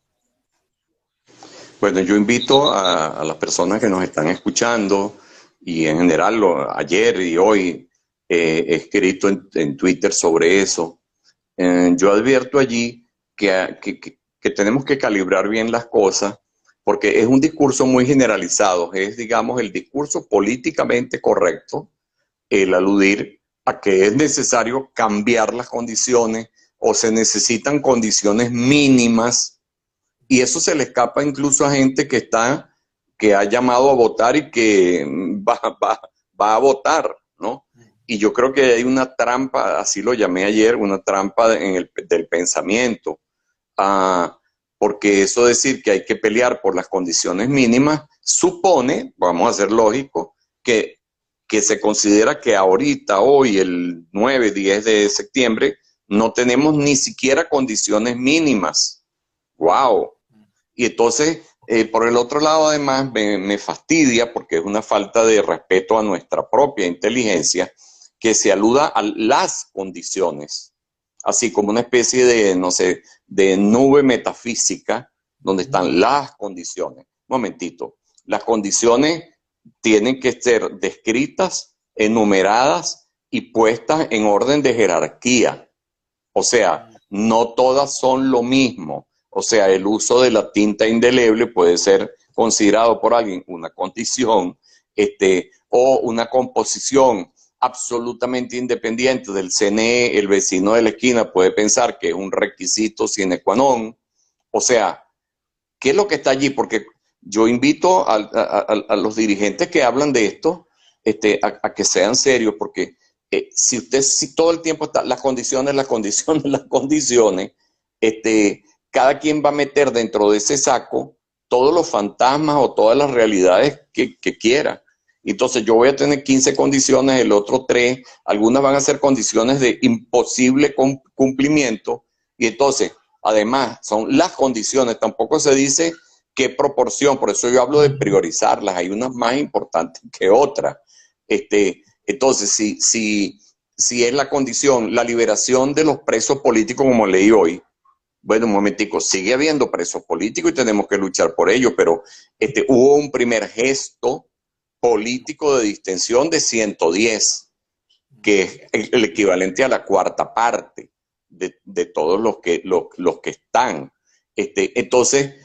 Bueno, yo invito a las personas que nos están escuchando y en general ayer y hoy he escrito en Twitter sobre eso. Yo advierto allí que tenemos que calibrar bien las cosas porque es un discurso muy generalizado, es, digamos, el discurso políticamente correcto, el aludir a que es necesario cambiar las condiciones o se necesitan condiciones mínimas, y eso se le escapa incluso a gente que ha llamado a votar y que va a votar, ¿no? Y yo creo que hay una trampa, así lo llamé ayer, una trampa del pensamiento, porque eso decir que hay que pelear por las condiciones mínimas supone, vamos a ser lógicos, que se considera que ahorita, hoy, el 9, 10 de septiembre, no tenemos ni siquiera condiciones mínimas. ¡Wow! Y entonces, por el otro lado, además, me fastidia porque es una falta de respeto a nuestra propia inteligencia que se aluda a las condiciones, así como una especie de, no sé, de nube metafísica donde están las condiciones. Un momentito, las condiciones tienen que ser descritas, enumeradas y puestas en orden de jerarquía. O sea, no todas son lo mismo. O sea, el uso de la tinta indeleble puede ser considerado por alguien una condición, o una composición absolutamente independiente del CNE, el vecino de la esquina puede pensar que es un requisito sine qua non. O sea, ¿qué es lo que está allí? Porque yo invito a los dirigentes que hablan de esto a que sean serios, porque si todo el tiempo está las condiciones, cada quien va a meter dentro de ese saco todos los fantasmas o todas las realidades que quiera. Entonces yo voy a tener 15 condiciones, el otro 3, algunas van a ser condiciones de imposible cumplimiento, y entonces, además, son las condiciones, tampoco se dice qué proporción, por eso yo hablo de priorizarlas, hay unas más importantes que otras. Entonces, si es la condición, la liberación de los presos políticos, como leí hoy, bueno, un momentico, sigue habiendo presos políticos y tenemos que luchar por ello, pero hubo un primer gesto político de distensión de 110, que es el equivalente a la cuarta parte de todos los que están. Entonces,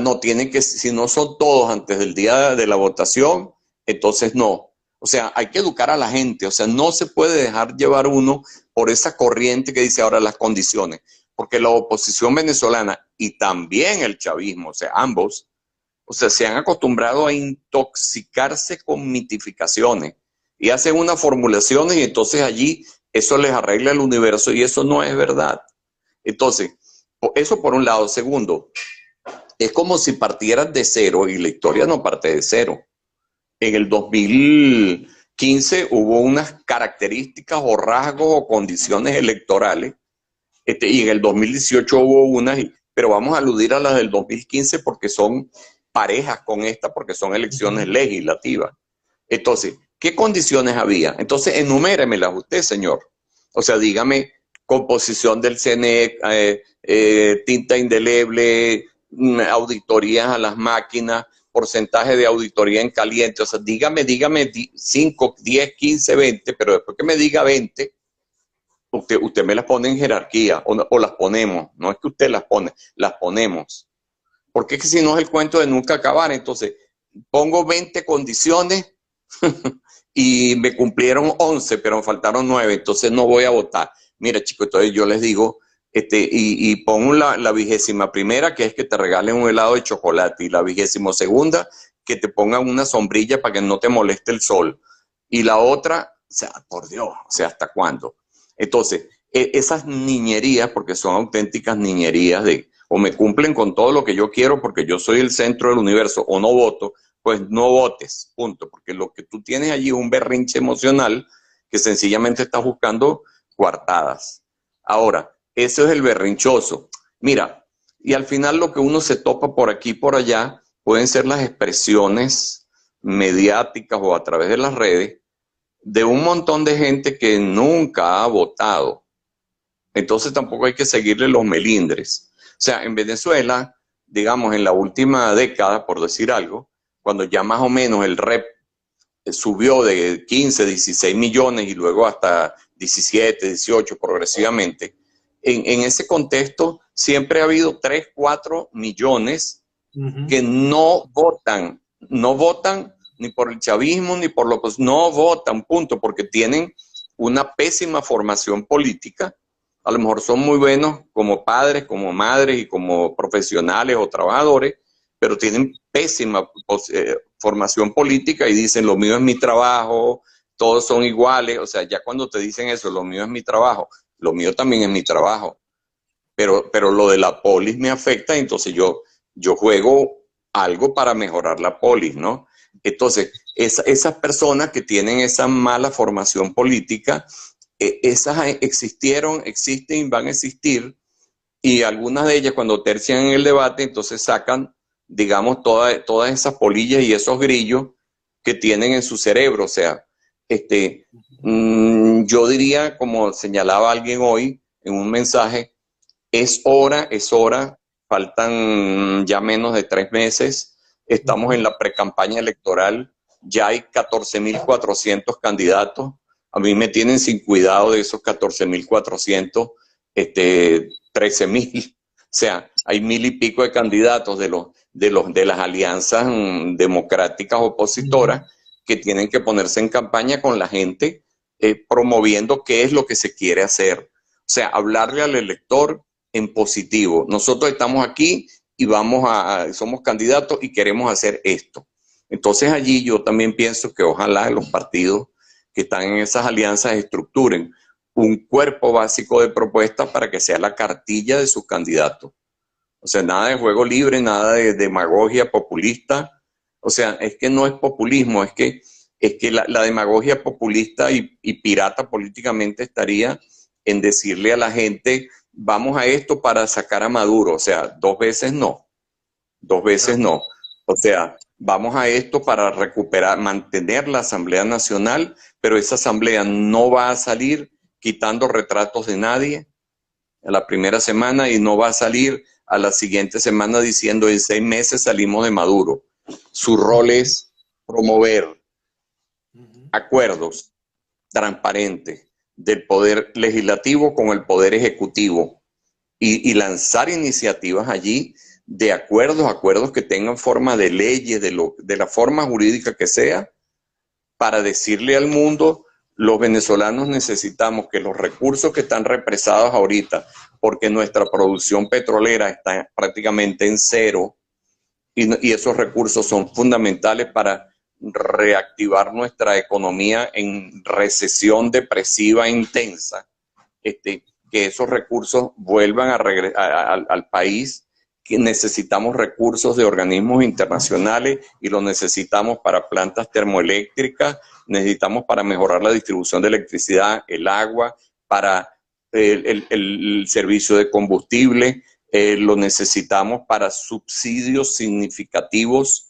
no tienen que, si no son todos antes del día de la votación, entonces no. O sea, hay que educar a la gente, o sea, no se puede dejar llevar uno por esa corriente que dice ahora las condiciones, porque la oposición venezolana y también el chavismo, o sea, ambos, o sea, se han acostumbrado a intoxicarse con mitificaciones y hacen unas formulaciones y entonces allí eso les arregla el universo y eso no es verdad. Entonces, eso por un lado. Segundo, es como si partieras de cero y la historia no parte de cero. En el 2015 hubo unas características o rasgos o condiciones electorales, y en el 2018 hubo unas, pero vamos a aludir a las del 2015 porque son parejas con esta, porque son elecciones legislativas. Entonces, ¿qué condiciones había? Entonces, enuméremelas usted, señor. O sea, dígame, composición del CNE, tinta indeleble, auditorías a las máquinas, porcentaje de auditoría en caliente. O sea, dígame 5, 10, 15, 20, pero después que me diga 20, usted me las pone en jerarquía o las ponemos. No es que usted las pone, las ponemos. Porque es que si no es el cuento de nunca acabar. Entonces, pongo 20 condiciones y me cumplieron 11, pero me faltaron 9, entonces no voy a votar. Mira, chicos, entonces yo les digo, y pongo la 21ª, que es que te regalen un helado de chocolate, y la 22ª, que te pongan una sombrilla para que no te moleste el sol. Y la otra, o sea, por Dios, o sea, ¿hasta cuándo? Entonces, esas niñerías, porque son auténticas niñerías o me cumplen con todo lo que yo quiero porque yo soy el centro del universo, o no voto, pues no votes, punto, porque lo que tú tienes allí es un berrinche emocional que sencillamente estás buscando coartadas. Ahora, eso es el berrinchoso. Mira, y al final lo que uno se topa por aquí y por allá, pueden ser las expresiones mediáticas o a través de las redes de un montón de gente que nunca ha votado. Entonces tampoco hay que seguirle los melindres. O sea, en Venezuela, digamos, en la última década, por decir algo, cuando ya más o menos el REP subió de 15, 16 millones y luego hasta 17, 18 progresivamente, en ese contexto siempre ha habido 3, 4 millones que no votan ni por el chavismo ni por lo que no votan, punto, porque tienen una pésima formación política. A lo mejor son muy buenos como padres, como madres y como profesionales o trabajadores, pero tienen pésima formación política y dicen lo mío es mi trabajo, todos son iguales. O sea, ya cuando te dicen eso, lo mío es mi trabajo, lo mío también es mi trabajo, pero lo de la polis me afecta, entonces yo juego algo para mejorar la polis, ¿no? Entonces, esas personas que tienen esa mala formación política, esas existieron, existen y van a existir, y algunas de ellas cuando tercian en el debate, entonces sacan, digamos, todas esas polillas y esos grillos que tienen en su cerebro. O sea, yo diría, como señalaba alguien hoy en un mensaje, es hora, faltan ya menos de 3 meses, estamos en la precampaña electoral, ya hay 14.400 candidatos, a mí me tienen sin cuidado de esos 14.400, 13.000, o sea, hay 1.000 y pico de candidatos de las alianzas democráticas opositoras que tienen que ponerse en campaña con la gente, promoviendo qué es lo que se quiere hacer. O sea, hablarle al elector en positivo. Nosotros estamos aquí y somos candidatos y queremos hacer esto. Entonces allí yo también pienso que ojalá los partidos que están en esas alianzas estructuren un cuerpo básico de propuestas para que sea la cartilla de sus candidatos. O sea, nada de juego libre, nada de demagogia populista. O sea, es que no es populismo, es que la demagogia populista y pirata políticamente estaría en decirle a la gente, vamos a esto para sacar a Maduro. O sea, 2 veces no. O sea, vamos a esto para recuperar, mantener la Asamblea Nacional, pero esa Asamblea no va a salir quitando retratos de nadie a la primera semana y no va a salir a la siguiente semana diciendo en 6 meses salimos de Maduro. Su rol es promover acuerdos transparentes del poder legislativo con el poder ejecutivo y lanzar iniciativas allí de acuerdos que tengan forma de leyes, de la forma jurídica que sea, para decirle al mundo, los venezolanos necesitamos que los recursos que están represados ahorita, porque nuestra producción petrolera está prácticamente en cero, y esos recursos son fundamentales para reactivar nuestra economía en recesión depresiva intensa, que esos recursos vuelvan a regresar al país, que necesitamos recursos de organismos internacionales y los necesitamos para plantas termoeléctricas, necesitamos para mejorar la distribución de electricidad, el agua, para el servicio de combustible, lo necesitamos para subsidios significativos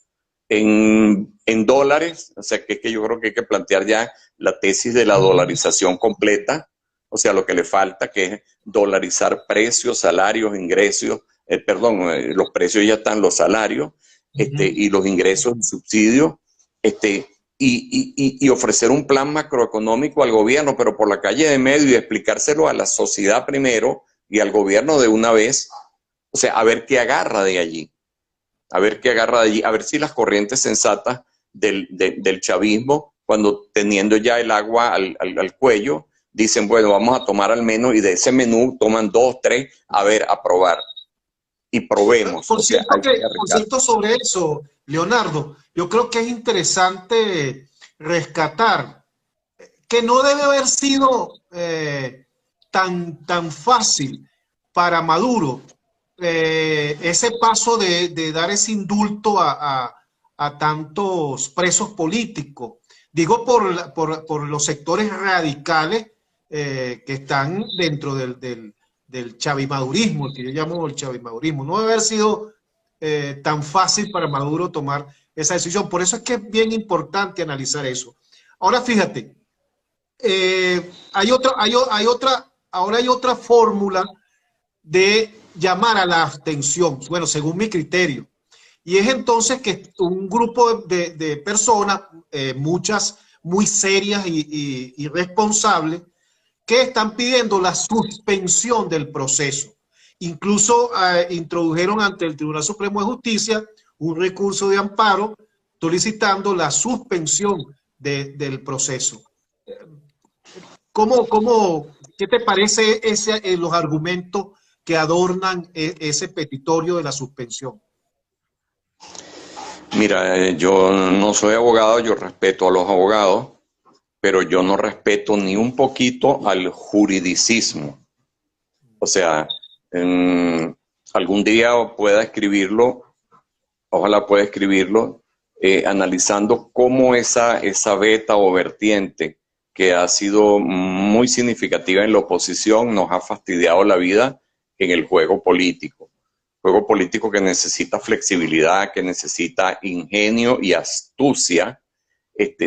en dólares. O sea, que es que yo creo que hay que plantear ya la tesis de la dolarización completa, o sea, lo que le falta, que es dolarizar precios, salarios, ingresos, los precios ya están, los salarios, y los ingresos y subsidios, y ofrecer un plan macroeconómico al gobierno, pero por la calle de medio, y explicárselo a la sociedad primero y al gobierno de una vez. O sea, a ver qué agarra de allí, a ver si las corrientes sensatas del chavismo, cuando teniendo ya el agua al cuello, dicen, bueno, vamos a tomar al menos, y de ese menú toman 2, 3, a ver, a probar. Y probemos. Por cierto, sobre eso, Leonardo, yo creo que es interesante rescatar que no debe haber sido tan fácil para Maduro ese paso de dar ese indulto a tantos presos políticos. Digo por los sectores radicales que están dentro del chavimadurismo, el que yo llamo el chavimadurismo. No debe haber sido tan fácil para Maduro tomar esa decisión. Por eso es que es bien importante analizar eso. Ahora fíjate, ahora hay otra fórmula de llamar a la abstención, bueno, según mi criterio. Y es entonces que un grupo de personas, muchas muy serias y responsables, que están pidiendo la suspensión del proceso. Incluso introdujeron ante el Tribunal Supremo de Justicia un recurso de amparo solicitando la suspensión del proceso. ¿Qué te parece los argumentos que adornan ese petitorio de la suspensión? Mira, yo no soy abogado, yo respeto a los abogados, pero yo no respeto ni un poquito al juridicismo. O sea, algún día pueda escribirlo, ojalá pueda escribirlo, analizando cómo esa beta o vertiente que ha sido muy significativa en la oposición nos ha fastidiado la vida en el juego político. Juego político que necesita flexibilidad, que necesita ingenio y astucia,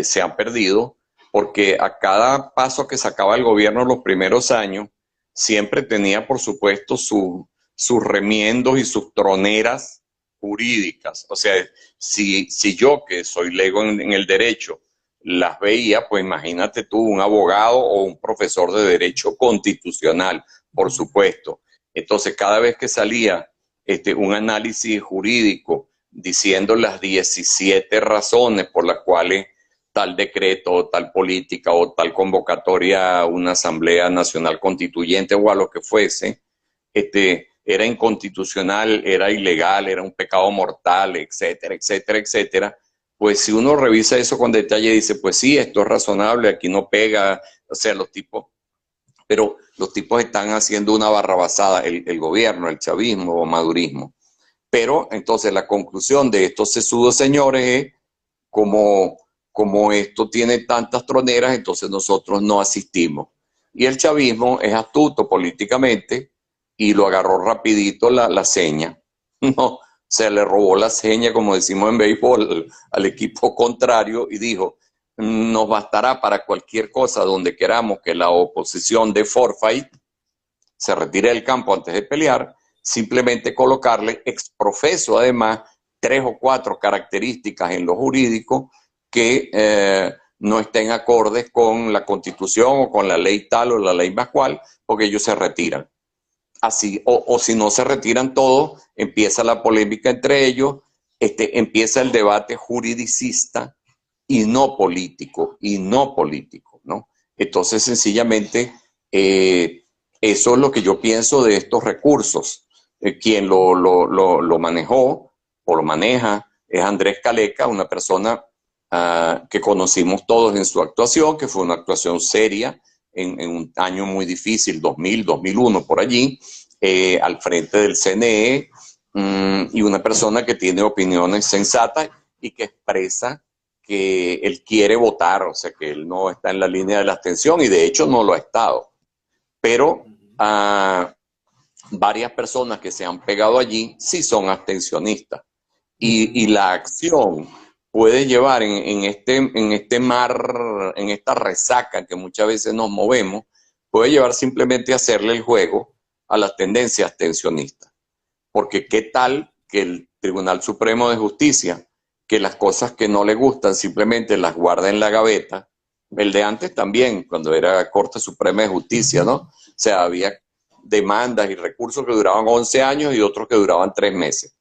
se han perdido, porque a cada paso que sacaba el gobierno en los primeros años, siempre tenía, por supuesto, sus remiendos y sus troneras jurídicas. O sea, si yo, que soy lego en el derecho, las veía, pues imagínate tú, un abogado o un profesor de derecho constitucional, por supuesto. Entonces, cada vez que salía un análisis jurídico diciendo las 17 razones por las cuales tal decreto, tal política o tal convocatoria a una Asamblea Nacional Constituyente o a lo que fuese, era inconstitucional, era ilegal, era un pecado mortal, etcétera, etcétera, etcétera, pues si uno revisa eso con detalle dice, pues sí, esto es razonable, aquí no pega, o sea, pero los tipos están haciendo una barrabasada, el gobierno, el chavismo o madurismo. Pero entonces la conclusión de estos sesudos señores es como esto tiene tantas troneras, entonces nosotros no asistimos. Y el chavismo es astuto políticamente y lo agarró rapidito la seña. No, se le robó la seña, como decimos en béisbol, al equipo contrario y dijo, nos bastará para cualquier cosa donde queramos que la oposición dé forfeit, se retire del campo antes de pelear, simplemente colocarle exprofeso además 3 o 4 características en lo jurídico que no estén acordes con la Constitución o con la ley tal o la ley más cual, porque ellos se retiran. Así, o si no se retiran todos, empieza la polémica entre ellos, empieza el debate juridicista y no político, ¿no? Entonces, sencillamente, eso es lo que yo pienso de estos recursos. Quien lo manejó o lo maneja es Andrés Caleca, una persona que conocimos todos en su actuación, que fue una actuación seria en un año muy difícil, 2000, 2001, por allí, al frente del CNE, y una persona que tiene opiniones sensatas y que expresa que él quiere votar, o sea, que él no está en la línea de la abstención y de hecho no lo ha estado. Pero varias personas que se han pegado allí sí son abstencionistas. Y la acción puede llevar en este mar, en esta resaca que muchas veces nos movemos, puede llevar simplemente a hacerle el juego a las tendencias abstencionistas. Porque qué tal que el Tribunal Supremo de Justicia, que las cosas que no le gustan simplemente las guarda en la gaveta, el de antes también, cuando era Corte Suprema de Justicia, ¿no? O sea, había demandas y recursos que duraban 11 años y otros que duraban 3 meses,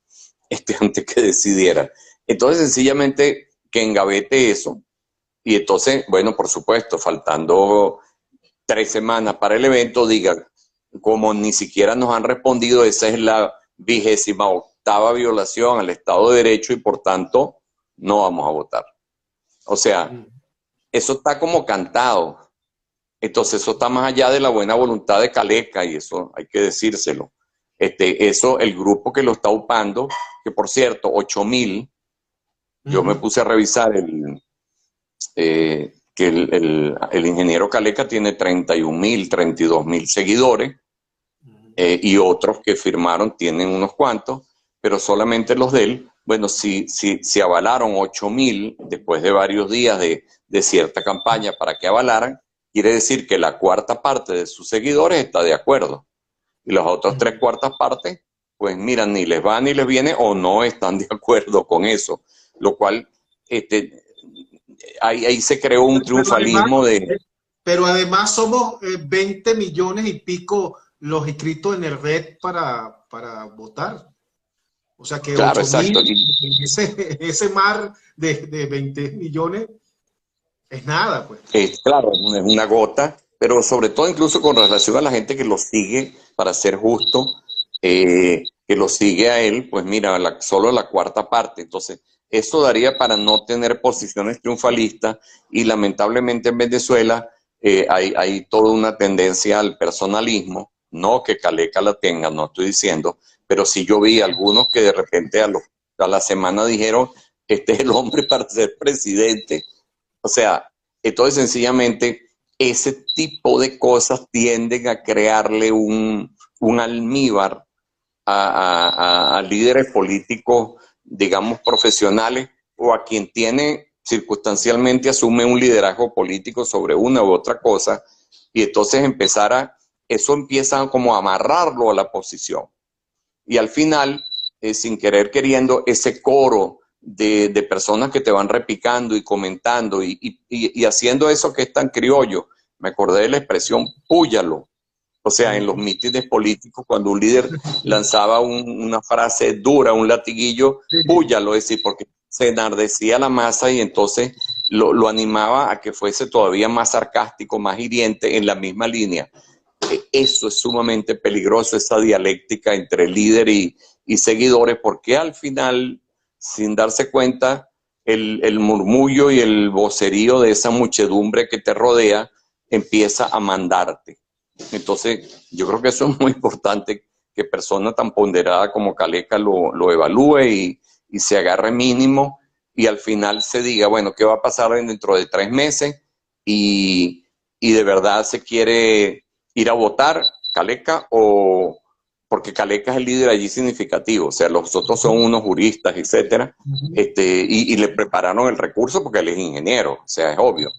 antes que decidiera. Entonces, sencillamente, que engavete eso. Y entonces, bueno, por supuesto, faltando 3 semanas para el evento, digan, como ni siquiera nos han respondido, esa es la 28ª violación al Estado de Derecho y por tanto no vamos a votar. O sea, eso está como cantado. Entonces eso está más allá de la buena voluntad de Caleca y eso hay que decírselo. Eso, el grupo que lo está upando, que por cierto, 8,000, yo me puse a revisar que el ingeniero Caleca tiene 31,000, 32,000 seguidores, y otros que firmaron tienen unos cuantos, pero solamente los de él. Bueno, si avalaron 8.000 después de varios días de cierta campaña para que avalaran, quiere decir que la cuarta parte de sus seguidores está de acuerdo. Y las otras tres cuartas partes, pues mira, ni les va ni les viene o no están de acuerdo con eso. Lo cual, ahí se creó un Pero además, triunfalismo de... pero además somos 20 millones y pico los inscritos en el red para votar. O sea que Claro, 8.000 exacto. en ese mar de 20 millones es nada, pues. Claro, es una gota, pero sobre todo incluso con relación a la gente que lo sigue, para ser justo, que lo sigue a él, pues mira, solo la cuarta parte. Entonces, eso daría para no tener posiciones triunfalistas y lamentablemente en Venezuela hay toda una tendencia al personalismo, no que Caleca la tenga, no estoy diciendo, pero sí yo vi algunos que de repente a la semana dijeron, este es el hombre para ser presidente. O sea, entonces sencillamente ese tipo de cosas tienden a crearle un almíbar a líderes políticos, digamos, profesionales, o a quien tiene circunstancialmente asume un liderazgo político sobre una u otra cosa, y entonces eso empieza como a amarrarlo a la posición. Y al final, sin querer queriendo, ese coro de personas que te van repicando y comentando y haciendo eso que es tan criollo. Me acordé de la expresión púyalo. O sea, en los mítines políticos, cuando un líder lanzaba una frase dura, un latiguillo, púyalo, es decir, porque se enardecía la masa y entonces lo animaba a que fuese todavía más sarcástico, más hiriente en la misma línea. Eso es sumamente peligroso, esa dialéctica entre líder y seguidores, porque al final, sin darse cuenta, el murmullo y el vocerío de esa muchedumbre que te rodea empieza a mandarte. Entonces, yo creo que eso es muy importante, que persona tan ponderada como Caleca lo evalúe y se agarre mínimo y al final se diga, bueno, ¿qué va a pasar dentro de 3 meses? Y de verdad se quiere ir a votar Caleca, o porque Caleca es el líder allí significativo, o sea, los otros son unos juristas, etcétera, y le prepararon el recurso porque él es ingeniero, o sea, es obvio,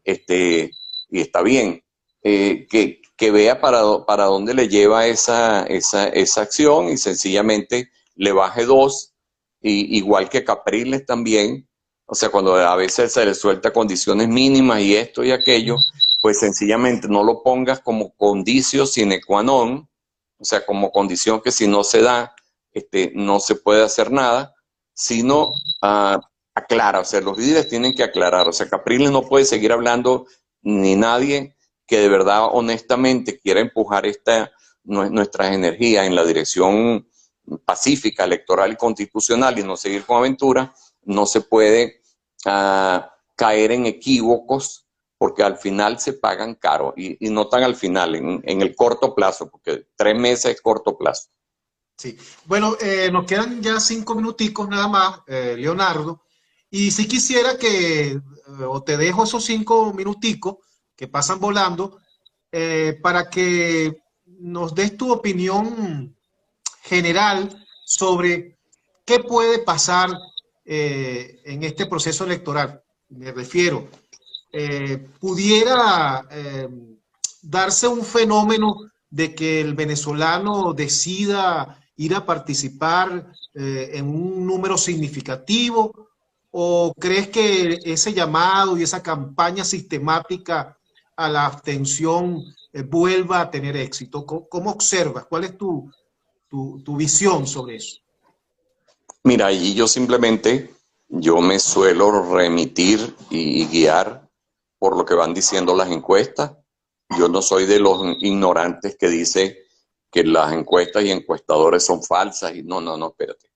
y está bien, que vea para dónde le lleva esa acción y sencillamente le baje 2, igual que Capriles también, o sea, cuando a veces se le suelta condiciones mínimas y esto y aquello, pues sencillamente no lo pongas como condicio sine qua non, o sea, como condición que si no se da, no se puede hacer nada, sino aclara, o sea, los líderes tienen que aclarar, o sea, Capriles no puede seguir hablando, ni nadie que de verdad, honestamente, quiera empujar nuestras energías en la dirección pacífica, electoral y constitucional y no seguir con aventura, no se puede caer en equívocos, porque al final se pagan caro, y no tan al final, en el corto plazo, porque 3 meses es corto plazo. Sí. Bueno, nos quedan ya 5 minuticos nada más, Leonardo, y si quisiera o te dejo esos 5 minuticos que pasan volando, para que nos des tu opinión general sobre qué puede pasar en este proceso electoral. Me refiero, pudiera darse un fenómeno de que el venezolano decida ir a participar en un número significativo, o crees que ese llamado y esa campaña sistemática a la abstención vuelva a tener éxito? ¿Cómo observas? ¿Cuál es tu visión sobre eso? Mira, allí yo me suelo remitir y guiar por lo que van diciendo las encuestas. Yo no soy de los ignorantes que dice que las encuestas y encuestadores son falsas. Y no, espérate.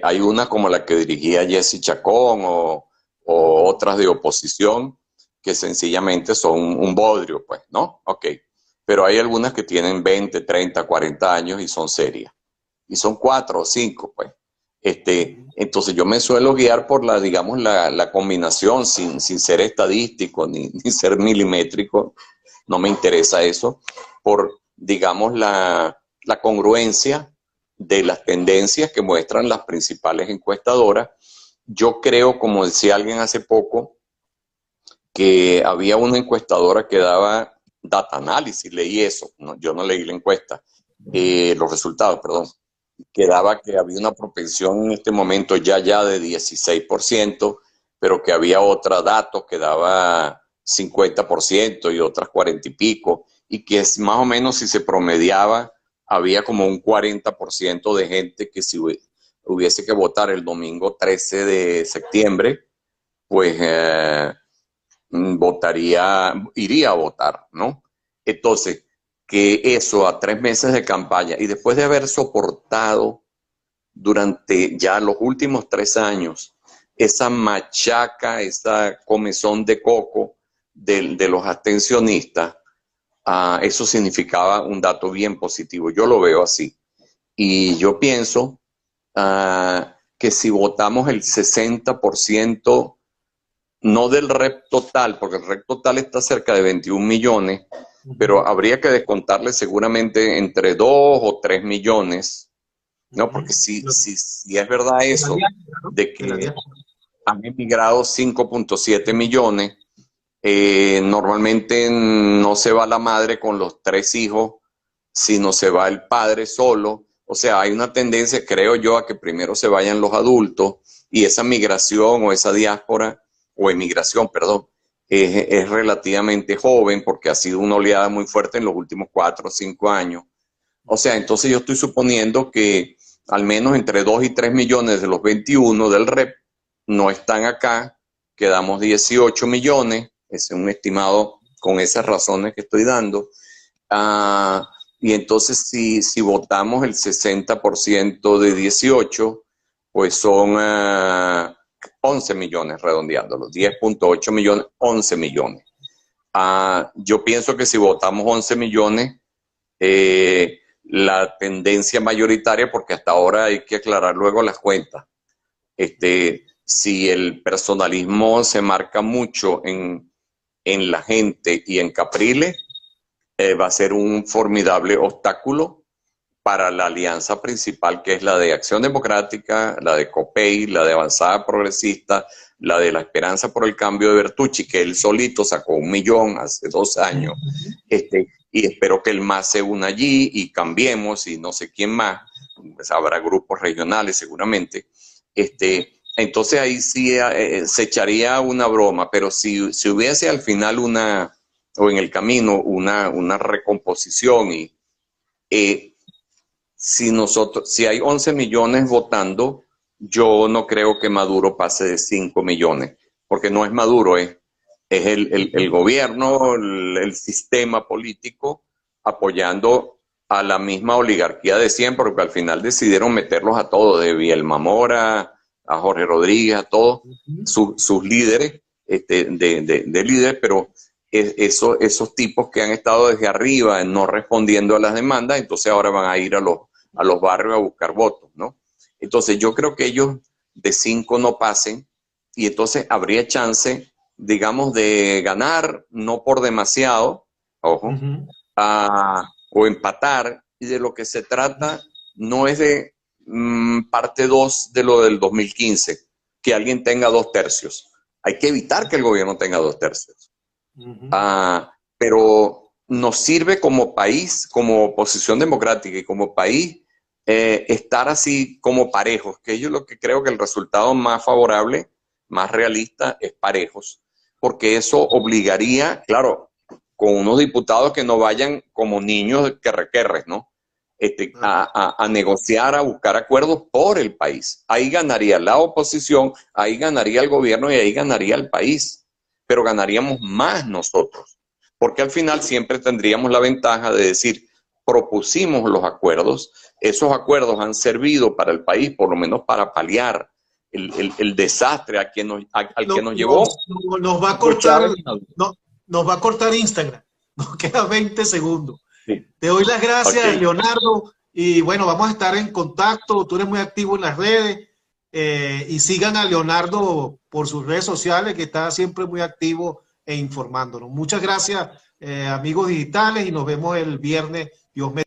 Hay una como la que dirigía Jesse Chacón o otras de oposición que sencillamente son un bodrio, pues, ¿no? Ok. Pero hay algunas que tienen 20, 30, 40 años y son serias. Y son 4 o 5, pues. Entonces yo me suelo guiar por digamos, la combinación, sin ser estadístico ni ser milimétrico, no me interesa eso, por, digamos, la congruencia de las tendencias que muestran las principales encuestadoras. Yo creo, como decía alguien hace poco, que había una encuestadora que daba data análisis, leí eso, no, yo no leí la encuesta, los resultados, perdón, que daba que había una propensión en este momento ya de 16%, pero que había otros datos que daba 50% y otras 40 y pico, y que es más o menos si se promediaba, había como un 40% de gente que si hubiese que votar el domingo 13 de septiembre, pues iría a votar, ¿no? Entonces, que eso a 3 meses de campaña y después de haber soportado durante ya los últimos 3 años esa machaca, esa comezón de coco de los abstencionistas, eso significaba un dato bien positivo. Yo lo veo así. Y yo pienso que si votamos el 60%, no del REP total, porque el REP total está cerca de 21 millones, pero habría que descontarle seguramente entre 2 o 3 millones, ¿no? Porque si es verdad eso, de que han emigrado 5.7 millones, normalmente no se va la madre con los 3 hijos, sino se va el padre solo. O sea, hay una tendencia, creo yo, a que primero se vayan los adultos y esa migración o esa diáspora, o emigración, perdón, es relativamente joven porque ha sido una oleada muy fuerte en los últimos 4 o 5 años. O sea, entonces yo estoy suponiendo que al menos entre 2 y 3 millones de los 21 del REP no están acá, quedamos 18 millones, ese es un estimado con esas razones que estoy dando. Y entonces si votamos el 60% de 18, pues son 11 millones redondeándolo, 10.8 millones, 11 millones. Yo pienso que si votamos 11 millones, la tendencia mayoritaria, porque hasta ahora hay que aclarar luego las cuentas, si el personalismo se marca mucho en la gente y en Capriles, va a ser un formidable obstáculo para la alianza principal, que es la de Acción Democrática, la de COPEI, la de Avanzada Progresista, la de la Esperanza por el Cambio de Bertucci, que él solito sacó 1 millón hace 2 años, y espero que el MAS se una allí y Cambiemos y no sé quién más, pues habrá grupos regionales seguramente. Entonces ahí sí se echaría una broma, pero si hubiese al final o en el camino una recomposición si hay 11 millones votando, yo no creo que Maduro pase de 5 millones, porque no es Maduro, es el gobierno, el sistema político apoyando a la misma oligarquía de siempre, porque al final decidieron meterlos a todos, de Vielma Mora, a Jorge Rodríguez, a todos sus líderes, de líderes, pero esos tipos que han estado desde arriba no respondiendo a las demandas, entonces ahora van a ir a los barrios a buscar votos, ¿no? Entonces yo creo que ellos de 5 no pasen y entonces habría chance, digamos, de ganar, no por demasiado, ojo, o empatar, y de lo que se trata no es de parte 2 de lo del 2015, que alguien tenga 2/3. Hay que evitar que el gobierno tenga 2/3. Pero nos sirve como país, como oposición democrática y como país, estar así como parejos, que yo lo que creo que el resultado más favorable, más realista, es parejos, porque eso obligaría, claro, con unos diputados que no vayan como niños querrequerres, ¿no? A negociar, a buscar acuerdos por el país. Ahí ganaría la oposición, ahí ganaría el gobierno y ahí ganaría el país, pero ganaríamos más nosotros, porque al final siempre tendríamos la ventaja de decir, propusimos los acuerdos, esos acuerdos han servido para el país, por lo menos para paliar el desastre al que nos llevó. Nos va a cortar, nos va a cortar Instagram, nos queda 20 segundos. Sí. Te doy las gracias, Leonardo, y bueno, vamos a estar en contacto, tú eres muy activo en las redes, y sigan a Leonardo por sus redes sociales, que está siempre muy activo e informándonos. Muchas gracias, amigos digitales, y nos vemos el viernes, Dios mediante.